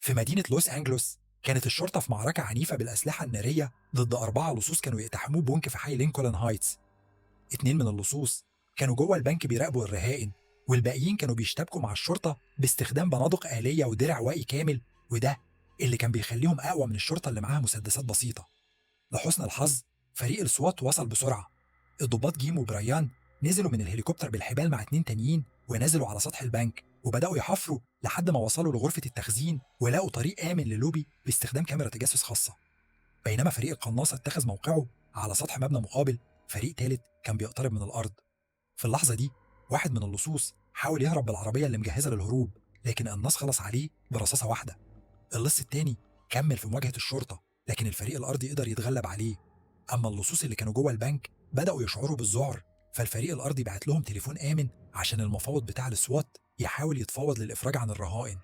في مدينة لوس أنجلوس كانت الشرطة في معركة عنيفة بالأسلحة النارية ضد 4 لصوص كانوا يقتحموا بنك في حي لينكولن هايتس. 2 من اللصوص كانوا جوه البنك بيراقبوا الرهائن، والباقيين كانوا بيشتبكوا مع الشرطة باستخدام بنادق آلية ودرع واقي كامل، وده اللي كان بيخليهم أقوى من الشرطة اللي معاها مسدسات بسيطة. لحسن الحظ فريق السوات وصل بسرعة. الضباط جيم وبريان نزلوا من الهليكوبتر بالحبال مع 2 تانيين ونزلوا على سطح البنك وبدأوا يحفروا لحد ما وصلوا لغرفة التخزين ولقوا طريق آمن للوبي باستخدام كاميرا تجسس خاصة. بينما فريق القناصة اتخذ موقعه على سطح مبنى مقابل، فريق تالت كان بيقترب من الأرض. في اللحظة دي واحد من اللصوص حاول يهرب بالعربية اللي مجهزة للهروب، لكن الناس خلص عليه برصاصة واحدة. اللص التاني كمل في مواجهة الشرطة، لكن الفريق الأرضي قدر يتغلب عليه. أما اللصوص اللي كانوا جوه البنك بدأوا يشعروا بالذعر، فالفريق الأرضي بعت لهم تليفون آمن عشان المفاوض بتاع السوات يحاول يتفاوض للإفراج عن الرهائن.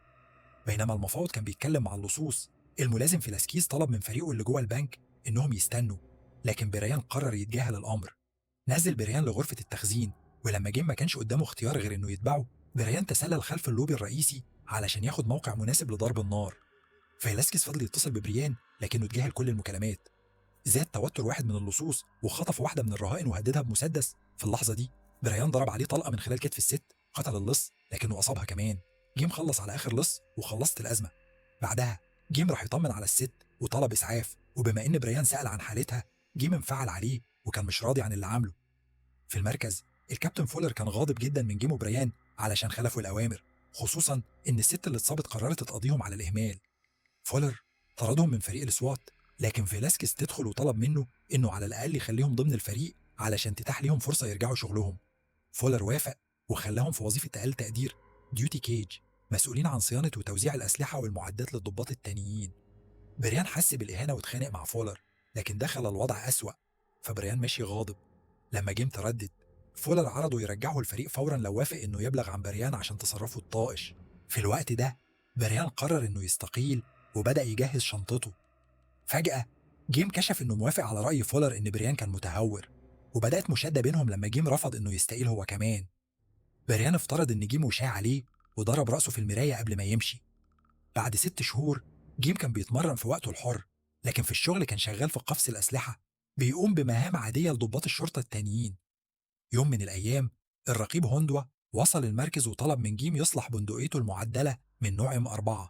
بينما المفاوض كان بيتكلم مع اللصوص، الملازم فيلاسكيز طلب من فريقه اللي جوه البنك إنهم يستنوا، لكن بريان قرر يتجاهل الأمر. نزل بريان لغرفة التخزين، ولما جيم ما كانش قدامه اختيار غير إنه يتبعه، بريان تسلل خلف اللوبي الرئيسي علشان ياخد موقع مناسب لضرب النار. فيلاسكيز فضل يتصل ببريان لكنه اتجاهل كل المكالمات. زاد توتر واحد من اللصوص وخطف واحدة من الرهائن وهددها بمسدس. في اللحظة دي بريان ضرب عليه طلقة من خلال كتف الست، قتل اللص لكنه أصابها كمان. جيم خلص على آخر لص وخلصت الأزمة. بعدها جيم راح يطمن على الست وطلب إسعاف، وبما إن بريان سأل عن حالتها جيم انفعل عليه وكان مش راضي عن اللي عامله. في المركز الكابتن فولر كان غاضب جدا من جيم وبريان علشان خلفوا الأوامر، خصوصا إن الست اللي اتصابت قررت تقضيهم على الإهمال. فولر طردهم من فريق السوات، لكن فيلاسكيز تدخل وطلب منه انه على الاقل يخليهم ضمن الفريق علشان تتاح ليهم فرصه يرجعوا شغلهم. فولر وافق وخلاهم في وظيفه اقل تقدير ديوتي كيج، مسؤولين عن صيانه وتوزيع الاسلحه والمعدات للضباط التانيين. بريان حس بالاهانه واتخانق مع فولر، لكن دخل الوضع اسوا، فبريان ماشي غاضب. لما جيم تردد فولر عرضه يرجعه الفريق فورا لو وافق انه يبلغ عن بريان عشان تصرفه الطائش. في الوقت ده بريان قرر انه يستقيل وبدأ يجهز شنطته. فجأة جيم كشف إنه موافق على رأي فولر إن بريان كان متهور، وبدأت مشادة بينهم لما جيم رفض إنه يستقيل هو كمان. بريان افترض إن جيم وشاه عليه وضرب رأسه في المراية قبل ما يمشي. بعد 6 شهور جيم كان بيتمرن في وقته الحر، لكن في الشغل كان شغال في قفص الأسلحة بيقوم بمهام عادية لضباط الشرطة التانيين. يوم من الأيام الرقيب هوندوا وصل المركز وطلب من جيم يصلح بندقيته المعدلة من نوع M4.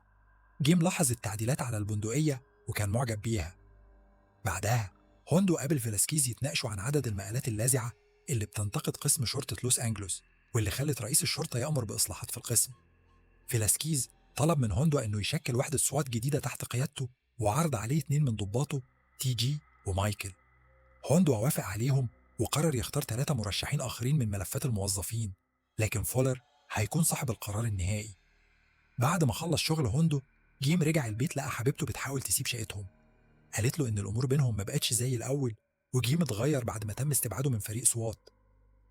جيم لاحظ التعديلات على البندقية وكان معجب بيها. بعدها هوندو قابل فيلاسكيز يتناقشوا عن عدد المقالات اللاذعة اللي بتنتقد قسم شرطة لوس أنجلوس، واللي خلت رئيس الشرطة يأمر بإصلاحات في القسم. فيلاسكيز طلب من هوندو إنه يشكل وحدة سوات جديدة تحت قيادته، وعرض عليه 2 من ضباطه تي جي ومايكل. هوندو وافق عليهم وقرر يختار 3 مرشحين آخرين من ملفات الموظفين، لكن فولر هيكون صاحب القرار النهائي. بعد ما خلص شغل هوندو جيم رجع البيت لقى حبيبته بتحاول تسيب شقتهم. قالت له إن الأمور بينهم ما بقتش زي الأول، وجيم اتغير بعد ما تم استبعاده من فريق سوات.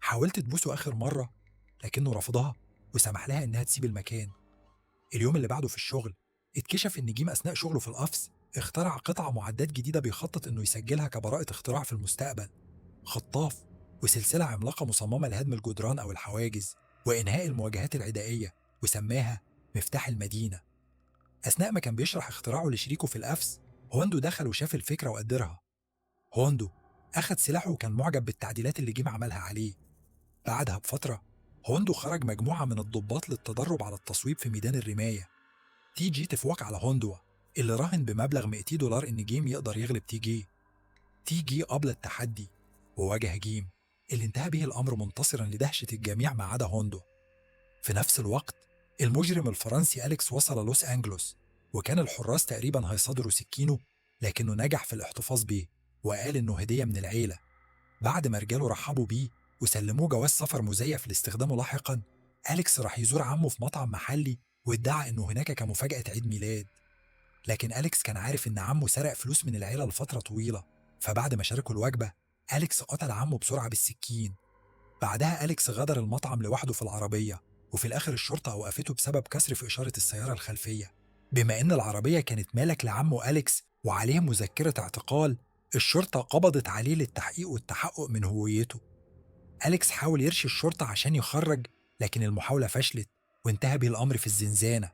حاولت تبوسه آخر مرة لكنه رفضها وسمح لها إنها تسيب المكان. اليوم اللي بعده في الشغل اتكشف إن جيم أثناء شغله في القفص اخترع قطعة معدات جديدة بيخطط إنه يسجلها كبراءة اختراع في المستقبل: خطاف وسلسلة عملاقة مصممة لهدم الجدران أو الحواجز وإنهاء المواجهات العدائية، وسماها مفتاح المدينة. أثناء ما كان بيشرح اختراعه لشريكه في القفص هوندو دخل وشاف الفكرة وقدرها. هوندو أخد سلاحه وكان معجب بالتعديلات اللي جيم عملها عليه. بعدها بفترة هوندو خرج مجموعة من الضباط للتدرب على التصويب في ميدان الرماية. تي جي تفوق على هوندو اللي راهن بمبلغ $200 إن جيم يقدر يغلب تي جي. تي جي قبل التحدي وواجه جيم اللي انتهى به الأمر منتصرا لدهشة الجميع ما عدا هوندو. في نفس الوقت المجرم الفرنسي أليكس وصل لوس أنجلوس، وكان الحراس تقريبا هيصادروا سكينه، لكنه نجح في الاحتفاظ بيه وقال إنه هدية من العيلة. بعد ما رجاله رحبوا بيه وسلموه جواز سفر مزيف لاستخدامه لاحقا، أليكس راح يزور عمه في مطعم محلي وادعى إنه هناك كمفاجأة عيد ميلاد. لكن أليكس كان عارف إن عمه سرق فلوس من العيلة لفترة طويلة، فبعد ما شاركوا الوجبة أليكس قتل عمه بسرعة بالسكين. بعدها أليكس غادر المطعم لوحده في العربية، وفي الآخر الشرطة أوقفته بسبب كسر في إشارة السيارة الخلفية. بما إن العربية كانت مالك لعمه أليكس وعليه مذكرة اعتقال، الشرطة قبضت عليه للتحقيق والتحقق من هويته. أليكس حاول يرشي الشرطة عشان يخرج، لكن المحاولة فشلت وانتهى به الأمر في الزنزانة.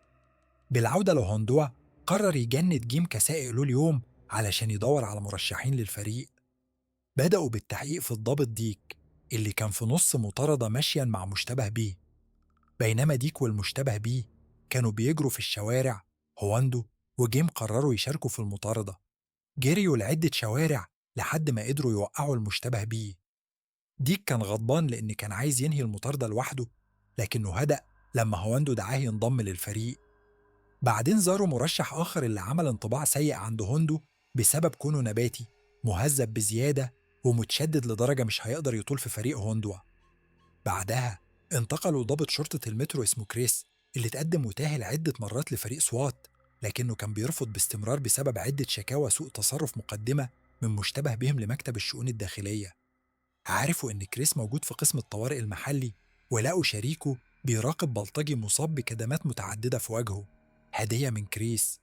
بالعودة لهوندوا قرر يجند جيم كسائق له اليوم علشان يدور على مرشحين للفريق. بدأوا بالتحقيق في الضابط ديك اللي كان في نص مطاردة ماشيا مع مشتبه بيه. بينما ديك والمشتبه بيه كانوا بيجروا في الشوارع، هواندو وجيم قرروا يشاركوا في المطاردة. جريوا لعدة شوارع لحد ما قدروا يوقعوا المشتبه بيه. ديك كان غضبان لأن كان عايز ينهي المطاردة لوحده، لكنه هدأ لما هواندو دعاه ينضم للفريق. بعدين زاروا مرشح آخر اللي عمل انطباع سيء عند هوندو بسبب كونه نباتي مهذب بزيادة ومتشدد لدرجة مش هيقدر يطول في فريق هوندوا. بعدها انتقلوا ضابط شرطة المترو اسمه كريس اللي تقدم وتاهل عدة مرات لفريق سوات، لكنه كان بيرفض باستمرار بسبب عدة شكاوى سوء تصرف مقدمة من مشتبه بهم لمكتب الشؤون الداخلية. عرفوا إن كريس موجود في قسم الطوارئ المحلي، ولقوا شريكه بيراقب بلطجي مصاب بكدمات متعددة في وجهه، هدية من كريس.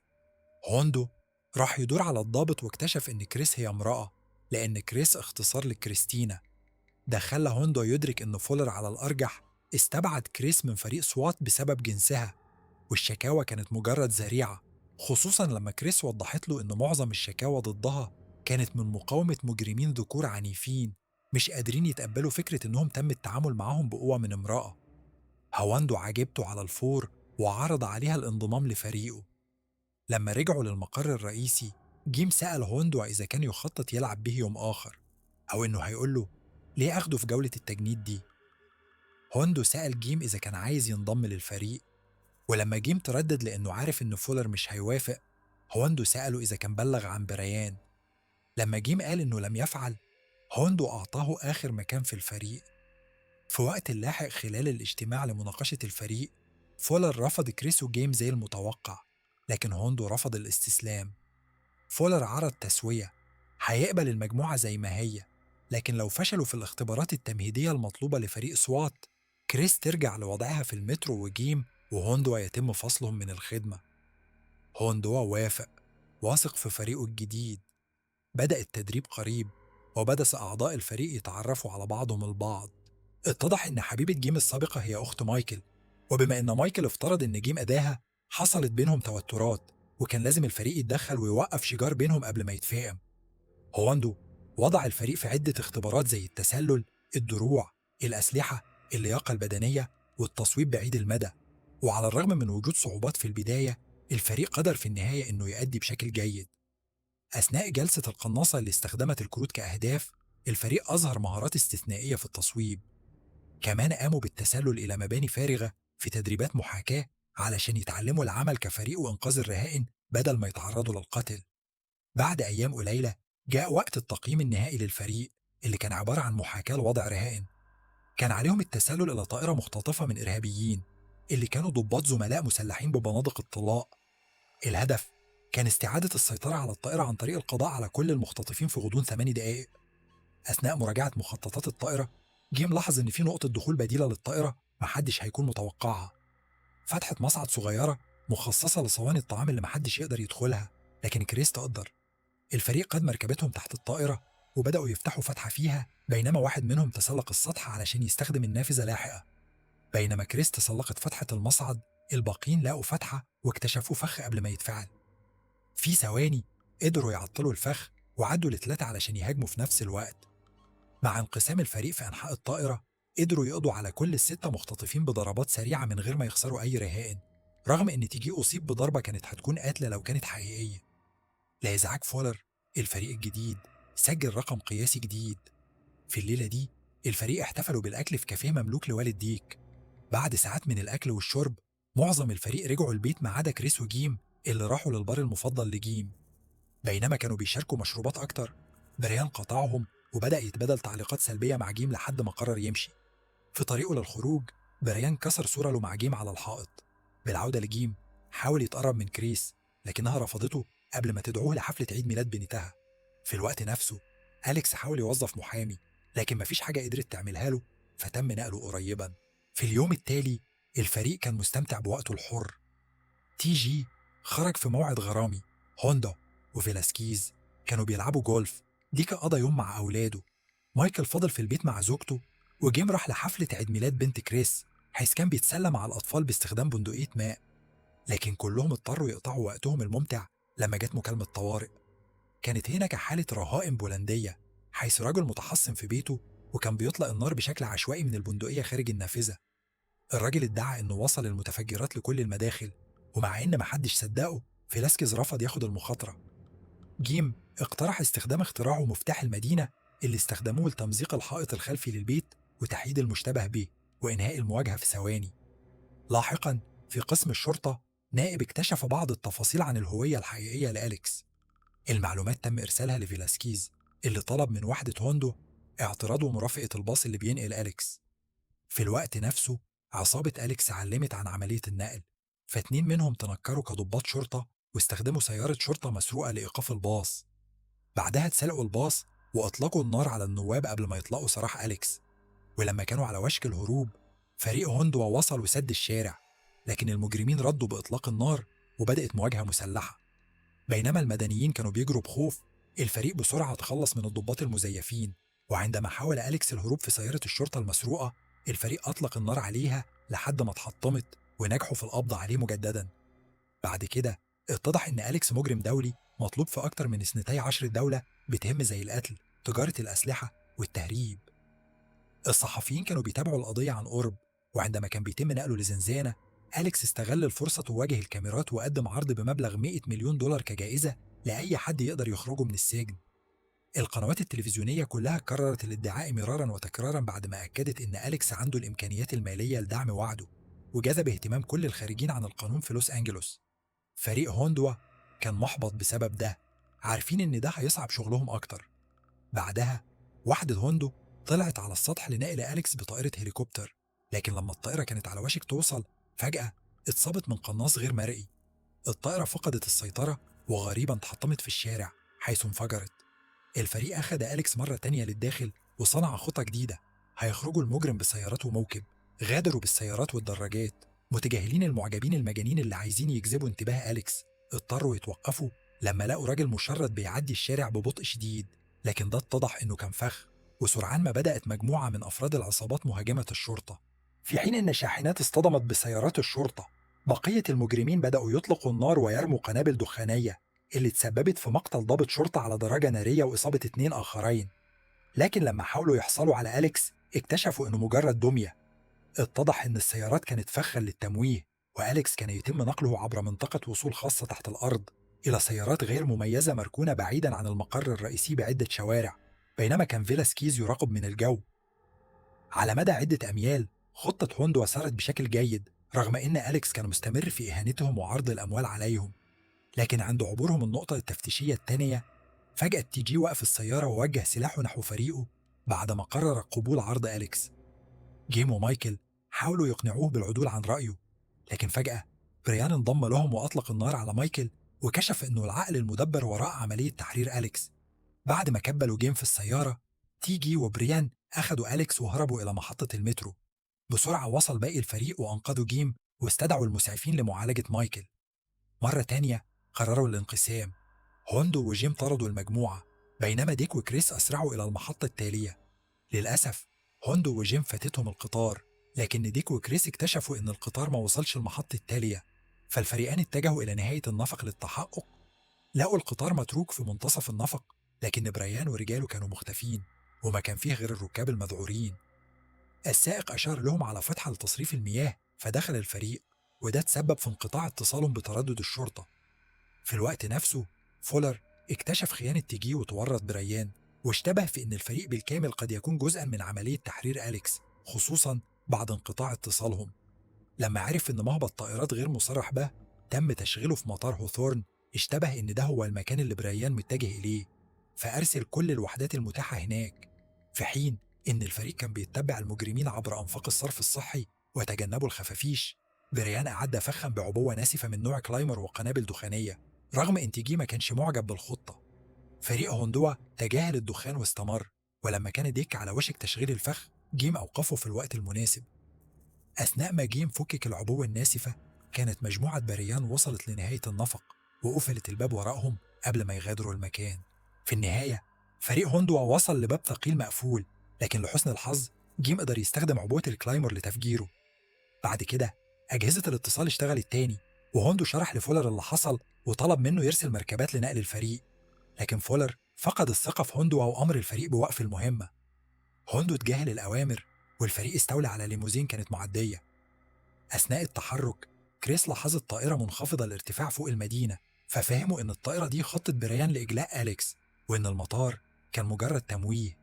هوندو راح يدور على الضابط واكتشف إن كريس هي امرأة، لأن كريس اختصار لكريستينا. ده خلى هوندو يدرك إن فولر على الأرجح استبعد كريس من فريق سوات بسبب جنسها، والشكاوى كانت مجرد ذريعة، خصوصا لما كريس وضحت له إن معظم الشكاوى ضدها كانت من مقاومة مجرمين ذكور عنيفين مش قادرين يتقبلوا فكرة إنهم تم التعامل معاهم بقوة من امرأة. هواندو عجبته على الفور وعرض عليها الانضمام لفريقه. لما رجعوا للمقر الرئيسي، جيم سأل هوندو إذا كان يخطط يلعب به يوم آخر، أو إنه هيقول له ليه أخده في جولة التجنيد دي. هوندو سأل جيم إذا كان عايز ينضم للفريق، ولما جيم تردد لأنه عارف إن فولر مش هيوافق، هوندو سأله إذا كان بلغ عن بريان. لما جيم قال إنه لم يفعل، هوندو أعطاه آخر مكان في الفريق. في وقت اللاحق خلال الاجتماع لمناقشة الفريق، فولر رفض كريس وجيم زي المتوقع، لكن هوندو رفض الاستسلام. فولر عرض تسوية، هيقبل المجموعة زي ما هي، لكن لو فشلوا في الاختبارات التمهيدية المطلوبة لفريق سوات، كريس ترجع لوضعها في المترو وجيم وهوندوا يتم فصلهم من الخدمة. هوندوا وافق، واثق في فريقه الجديد. بدأ التدريب قريب، وبدأ أعضاء الفريق يتعرفوا على بعضهم البعض. اتضح إن حبيبة جيم السابقة هي أخت مايكل، وبما إن مايكل افترض إن جيم أداها، حصلت بينهم توترات، وكان لازم الفريق يتدخل ويوقف شجار بينهم قبل ما يتفاهم. هواندو وضع الفريق في عدة اختبارات زي التسلل، الدروع، الأسلحة، اللياقة البدنية، والتصويب بعيد المدى. وعلى الرغم من وجود صعوبات في البداية، الفريق قدر في النهاية إنه يؤدي بشكل جيد. أثناء جلسة القناصة اللي استخدمت الكروت كأهداف، الفريق أظهر مهارات استثنائية في التصويب. كمان قاموا بالتسلل إلى مباني فارغة في تدريبات محاكاة علشان يتعلموا العمل كفريق وإنقاذ الرهائن بدل ما يتعرضوا للقتل. بعد أيام قليلة جاء وقت التقييم النهائي للفريق، اللي كان عبارة عن محاكاة لوضع رهائن. كان عليهم التسلل إلى طائرة مختطفة من إرهابيين اللي كانوا ضباط زملاء مسلحين ببنادق الطلاء. الهدف كان استعادة السيطرة على الطائرة عن طريق القضاء على كل المختطفين في غضون 8 دقائق. أثناء مراجعة مخططات الطائرة، جيم لاحظ إن في نقطة دخول بديلة للطائرة محدش هيكون متوقعها، فتحة مصعد صغيرة مخصصة لصواني الطعام اللي محدش يقدر يدخلها. لكن كريس تقدر. الفريق قد مركبتهم تحت الطائرة وبدأوا يفتحوا فتحة فيها، بينما واحد منهم تسلق السطح علشان يستخدم النافذة لاحقة. بينما كريس تسلقت فتحة المصعد، الباقيين لقوا فتحة واكتشفوا فخ قبل ما يتفعل. في ثواني قدروا يعطلوا الفخ وعدوا لثلاثة علشان يهاجموا في نفس الوقت. مع انقسام الفريق في أنحاء الطائرة، قدروا يقضوا على كل الستة مختطفين بضربات سريعة من غير ما يخسروا أي رهائن، رغم إن تيجي أصيب بضربة كانت هتكون قاتلة لو كانت حقيقية. لإزعاج فولر، الفريق الجديد سجل رقم قياسي جديد. في الليلة دي الفريق احتفلوا بالأكل في كافيه مملوك لوالد ديك. بعد ساعات من الأكل والشرب، معظم الفريق رجعوا البيت ما عدا كريس وجيم اللي راحوا للبار المفضل لجيم. بينما كانوا بيشاركوا مشروبات أكتر، بريان قطعهم وبدأ يتبادل تعليقات سلبية مع جيم لحد ما قرر يمشي. في طريقه للخروج، بريان كسر صورة له مع جيم على الحائط. بالعودة لجيم، حاول يتقرب من كريس، لكنها رفضته قبل ما تدعوه لحفلة عيد ميلاد بنتها. في الوقت نفسه، أليكس حاول يوظف محامي، لكن مفيش حاجة قدرت تعملها له، فتم نقله قريبا. في اليوم التالي، الفريق كان مستمتع بوقته الحر. تي جي خرج في موعد غرامي. هوندا وفيلاسكيز كانوا بيلعبوا جولف. ديكا قضى يوم مع أولاده. مايكل فضل في البيت مع زوجته، وجيم راح لحفلة عيد ميلاد بنت كريس، حيث كان بيتسلى مع الأطفال باستخدام بندقية ماء. لكن كلهم اضطروا يقطعوا وقتهم الممتع لما جت مكالمة طوارئ. كانت هنا كحالة رهائن بولندية، حيث رجل متحصن في بيته وكان بيطلق النار بشكل عشوائي من البندقية خارج النافذة. الراجل ادعى إنه وصل المتفجرات لكل المداخل، ومع إن محدش صدقه فيلاسكيز رفض ياخد المخاطرة. جيم اقترح استخدام اختراعه مفتاح المدينة اللي استخدموه لتمزيق الحائط الخلفي للبيت وتحييد المشتبه به وإنهاء المواجهة في ثواني. لاحقا في قسم الشرطة، نائب اكتشف بعض التفاصيل عن الهوية الحقيقية لأليكس. المعلومات تم إرسالها لفيلاسكيز اللي طلب من وحدة هوندو اعتراض ومرافقة الباص اللي بينقل أليكس. في الوقت نفسه عصابة أليكس علمت عن عملية النقل، فاتنين منهم تنكروا كضباط شرطة واستخدموا سيارة شرطة مسروقة لإيقاف الباص. بعدها اتسرقوا الباص وأطلقوا النار على النواب قبل ما يطلقوا سراح أليكس. ولما كانوا على وشك الهروب، فريق هوندو وصل وسد الشارع، لكن المجرمين ردوا بإطلاق النار وبدأت مواجهة مسلحة. بينما المدنيين كانوا بيجروا بخوف، الفريق بسرعة تخلص من الضباط المزيفين. وعندما حاول أليكس الهروب في سيارة الشرطة المسروقة، الفريق أطلق النار عليها لحد ما اتحطمت ونجحوا في القبض عليه مجددا. بعد كده اتضح إن أليكس مجرم دولي مطلوب في أكتر من 12 دولة بتهم زي القتل، تجارة الأسلحة والتهريب. الصحفيين كانوا بيتابعوا القضية عن قرب، وعندما كان بيتم نقله لزنزانة، أليكس استغل الفرصة وواجه الكاميرات وقدم عرض بمبلغ 100 مليون دولار كجائزة لأي حد يقدر يخرجه من السجن. القنوات التلفزيونية كلها كررت الادعاء مرارا وتكرارا بعد ما أكدت إن أليكس عنده الإمكانيات المالية لدعم وعده، وجذب اهتمام كل الخارجين عن القانون في لوس أنجلوس. فريق هوندوا كان محبط بسبب ده، عارفين إن ده هيصعب شغلهم أكتر. بعدها وحدة هوندو طلعت على السطح لنقل أليكس بطائرة هليكوبتر، لكن لما الطائرة كانت على وشك توصل، فجأة اتصابت من قناص غير مرئي. الطائرة فقدت السيطرة وغريبا اتحطمت في الشارع حيث انفجرت. الفريق أخد أليكس مرة تانية للداخل وصنع خطة جديدة، هيخرجوا المجرم بسيارات وموكب. غادروا بالسيارات والدراجات متجاهلين المعجبين المجانين اللي عايزين يجذبوا انتباه أليكس. اضطروا يتوقفوا لما لقوا راجل مشرد بيعدي الشارع ببطء شديد، لكن ده اتضح إنه كان فخ. وسرعان ما بدأت مجموعة من أفراد العصابات مهاجمة الشرطة، في حين إن الشاحنات اصطدمت بسيارات الشرطة. بقية المجرمين بدأوا يطلقوا النار ويرموا قنابل دخانية اللي تسببت في مقتل ضابط شرطة على دراجة نارية وإصابة 2 آخرين. لكن لما حاولوا يحصلوا على أليكس اكتشفوا إنه مجرد دمية. اتضح إن السيارات كانت فخا للتمويه، وأليكس كان يتم نقله عبر منطقة وصول خاصة تحت الأرض إلى سيارات غير مميزة مركونة بعيدا عن المقر الرئيسي بعدة شوارع، بينما كان فيلاسكيز يراقب من الجو. على مدى عدة أميال خطة هوندو سارت بشكل جيد، رغم إن أليكس كان مستمر في إهانتهم وعرض الأموال عليهم. لكن عند عبورهم النقطة التفتيشية الثانية، فجأة تي جي وقف السيارة ووجه سلاحه نحو فريقه بعدما قرر قبول عرض أليكس. جيم ومايكل حاولوا يقنعوه بالعدول عن رأيه، لكن فجأة بريان انضم لهم وأطلق النار على مايكل وكشف إنه العقل المدبر وراء عملية تحرير أليكس. بعد ما كبلوا جيم في السيارة، تي جي وبريان أخدوا أليكس وهربوا إلى محطة المترو. بسرعة وصل باقي الفريق وأنقذوا جيم واستدعوا المسعفين لمعالجة مايكل. مرة تانية قرروا الانقسام، هوندو وجيم طردوا المجموعة، بينما ديك وكريس أسرعوا إلى المحطة التالية. للأسف هوندو وجيم فاتتهم القطار، لكن ديك وكريس اكتشفوا إن القطار ما وصلش المحطة التالية، فالفريقان اتجهوا إلى نهاية النفق للتحقق. لقوا القطار متروك في منتصف النفق، لكن بريان ورجاله كانوا مختفين وما كان فيه غير الركاب المذعورين. السائق أشار لهم على فتحة لتصريف المياه فدخل الفريق، وده تسبب في انقطاع اتصالهم بتردد الشرطة. في الوقت نفسه فولر اكتشف خيانة تيجي وتورط بريان، واشتبه في إن الفريق بالكامل قد يكون جزءا من عملية تحرير أليكس، خصوصا بعد انقطاع اتصالهم. لما عرف إن مهبط طائرات غير مصرح به تم تشغيله في مطار هوثورن، اشتبه إن ده هو المكان اللي بريان متجه إليه، فأرسل كل الوحدات المتاحة هناك. في حين إن الفريق كان بيتبع المجرمين عبر أنفاق الصرف الصحي وتجنبوا الخفافيش، بريان أعد فخا بعبوة ناسفة من نوع كلايمر وقنابل دخانية، رغم إن تيجي ما كانش معجب بالخطة. فريق هوندوا تجاهل الدخان واستمر، ولما كان ديك على وشك تشغيل الفخ، جيم أوقفه في الوقت المناسب. أثناء ما جيم فكك العبوة الناسفة، كانت مجموعة بريان وصلت لنهاية النفق وقفلت الباب وراءهم قبل ما يغادروا المكان. في النهاية فريق هوندوا وصل لباب ثقيل مقفول، لكن لحسن الحظ جيم قدر يستخدم عبوة الكلايمر لتفجيره. بعد كده أجهزة الاتصال اشتغلت تاني، وهوندو شرح لفولر اللي حصل وطلب منه يرسل مركبات لنقل الفريق، لكن فولر فقد الثقة في هوندو وأمر الفريق بوقف المهمة. هوندو تجاهل الأوامر والفريق استولى على ليموزين كانت معدية. أثناء التحرك كريس لاحظت طائرة منخفضة الارتفاع فوق المدينة، ففهموا إن الطائرة دي خطة بريان لإجلاء أليكس، وإن المطار كان مجرد تمويه.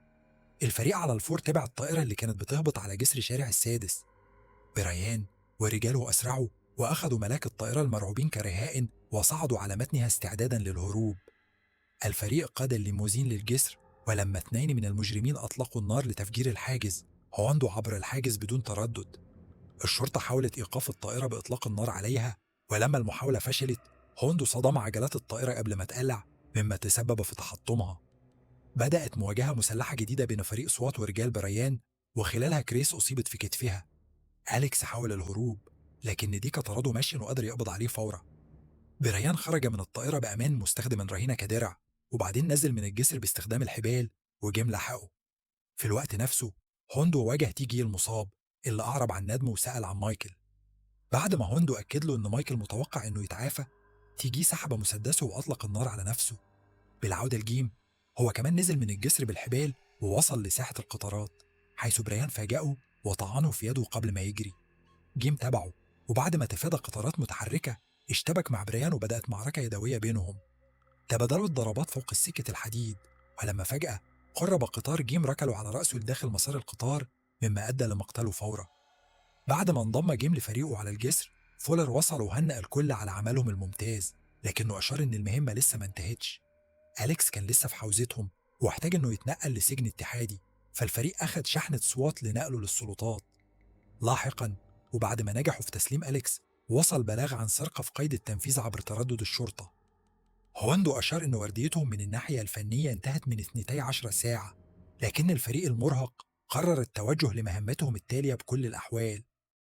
الفريق على الفور تبع الطائرة اللي كانت بتهبط على جسر شارع السادس. بريان ورجاله أسرعوا وأخذوا ملاك الطائرة المرعوبين كرهائن وصعدوا على متنها استعدادا للهروب. الفريق قاد الليموزين للجسر، ولما اثنين من المجرمين أطلقوا النار لتفجير الحاجز، هواندو عبر الحاجز بدون تردد. الشرطة حاولت إيقاف الطائرة بإطلاق النار عليها، ولما المحاولة فشلت هوندو صدم عجلات الطائرة قبل ما تقلع، مما تسبب في تحطمها. بدأت مواجهة مسلحة جديدة بين فريق سوات ورجال بريان، وخلالها كريس أصيبت في كتفها. أليكس حاول الهروب، لكن ديكا طرده ماشي وقدر يقبض عليه فورا. بريان خرج من الطائرة بأمان مستخدما رهينة كدرع، وبعدين نزل من الجسر باستخدام الحبال وجيم لحقه. في الوقت نفسه هوندو واجه تيجي المصاب اللي أعرب عن ندمه وسأل عن مايكل. بعد ما هوندو أكد له إن مايكل متوقع إنه يتعافى، تيجي سحب مسدسه وأطلق النار على نفسه. بالعودة لجيم، هو كمان نزل من الجسر بالحبال ووصل لساحة القطارات، حيث بريان فاجأه وطعنه في يده قبل ما يجري. جيم تبعه، وبعد ما تفادى قطارات متحركة اشتبك مع بريان وبدأت معركة يدوية بينهم. تبادلوا الضربات فوق السكة الحديد، ولما فجأة قرب قطار جيم ركلوا على رأسه لداخل مسار القطار، مما أدى لمقتله فورا. بعد ما انضم جيم لفريقه على الجسر، فولر وصل وهنأ الكل على عملهم الممتاز، لكنه أشار إن المهمة لسه ما انتهتش. أليكس كان لسه في حوزتهم واحتاج إنه يتنقل لسجن اتحادي، فالفريق أخذ شحنة سوات لنقله للسلطات. لاحقا، وبعد ما نجحوا في تسليم أليكس، وصل بلاغ عن سرقة في قيد التنفيذ عبر تردد الشرطة. هواندو أشار إن ورديتهم من الناحية الفنية انتهت من 12 ساعة، لكن الفريق المرهق قرر التوجه لمهمتهم التالية بكل الأحوال.